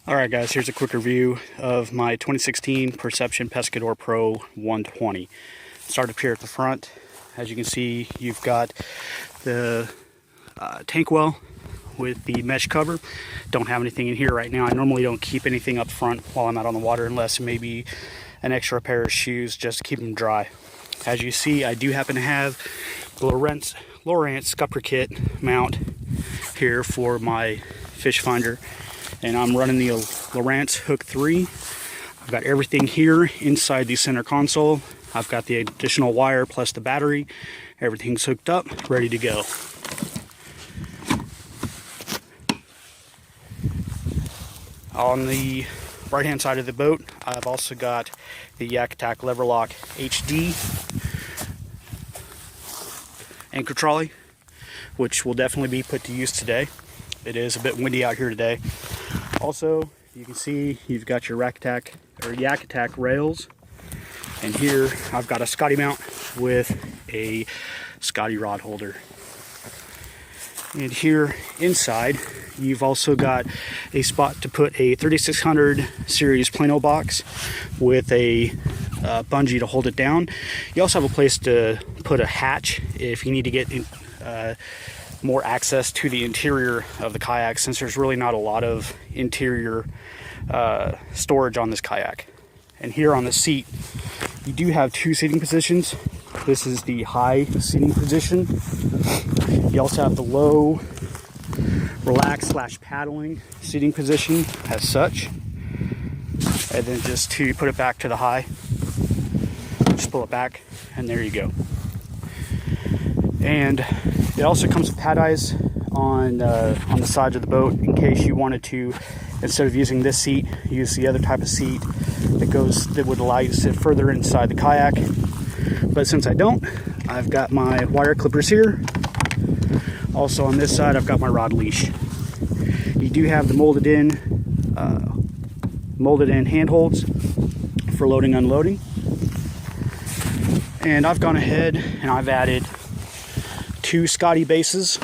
Alright guys, here's a quick review of my 2016 Perception Pescador Pro 120. Start up here at the front. As you can see, you've got the tank well with the mesh cover. Don't have anything in here right now. I normally don't keep anything up front while I'm out on the water unless maybe an extra pair of shoes just to keep them dry. As you see, I do happen to have the Lowrance scupper kit mount here for my fish finder. And I'm running the Lowrance Hook 3. I've got everything here inside the center console. I've got the additional wire plus the battery. Everything's hooked up, ready to go. On the right hand side of the boat, I've also got the Yak Attack Lever Lock HD anchor trolley, which will definitely be put to use today. It is a bit windy out here today. Also, you can see you've got your Yak Attack rails, and here I've got a Scotty mount with a Scotty rod holder. And here inside, you've also got a spot to put a 3600 series Plano box with a bungee to hold it down. You also have a place to put a hatch if you need to get more access to the interior of the kayak, since there's really not a lot of interior storage on this kayak. And here on the seat, you do have two seating positions. This is the high seating position. You also have the low relax / paddling seating position as such. And then just to put it back to the high, just pull it back, and there you go. And it also comes with pad eyes on the sides of the boat in case you wanted to, instead of using this seat, use the other type of seat that would allow you to sit further inside the kayak. But since I don't, I've got my wire clippers here. Also on this side, I've got my rod leash. You do have the molded in handholds for loading and unloading. And I've gone ahead and I've added 2 Scotty bases,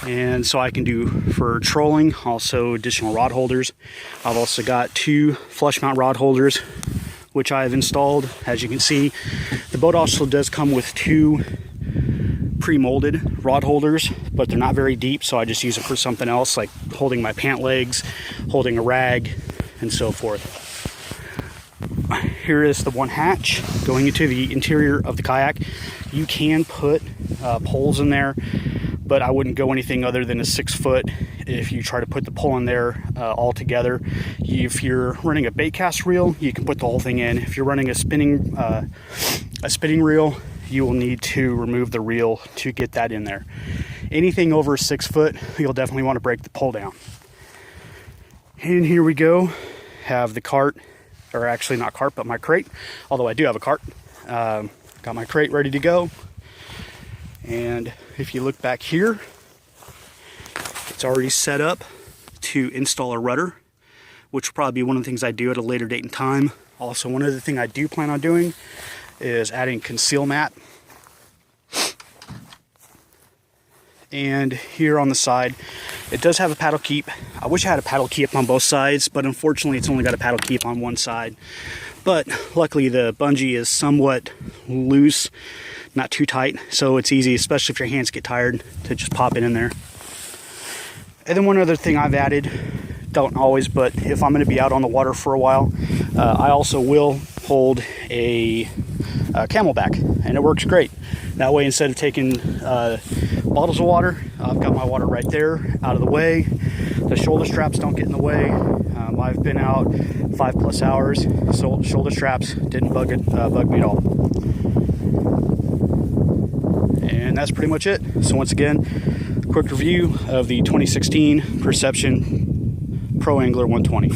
and so I can do for trolling, also additional rod holders. I've also got 2 flush mount rod holders which I've installed. As you can see, the boat also does come with 2 pre-molded rod holders, but they're not very deep, so I just use them for something else, like holding my pant legs, holding a rag, and so forth. Here is the one hatch going into the interior of the kayak. You can put poles in there, but I wouldn't go anything other than a 6 foot if you try to put the pole in there all together. If you're running a bait cast reel, you can put the whole thing in. If you're running a spinning reel, you will need to remove the reel to get that in there. Anything over 6 foot, you'll definitely want to break the pole down. And here we go. Have the cart, or actually not cart, but my crate, although I do have a cart. Got my crate ready to go. And if you look back here, it's already set up to install a rudder, which will probably be one of the things I do at a later date and time. Also, one other thing I do plan on doing is adding conceal mat. And here on the side, it does have a paddle keep. I wish I had a paddle keep on both sides, but unfortunately it's only got a paddle keep on one side. But luckily the bungee is somewhat loose, not too tight, so it's easy, especially if your hands get tired, to just pop it in there. And then one other thing I've added, don't always, but if I'm going to be out on the water for a while, I also will hold a Camelback, and it works great. That way, instead of taking bottles of water, I've got my water right there, out of the way. The shoulder straps don't get in the way. I've been out 5+ hours, so shoulder straps didn't bug me at all. And that's pretty much it. So once again, quick review of the 2016 Perception Pro Angler 120.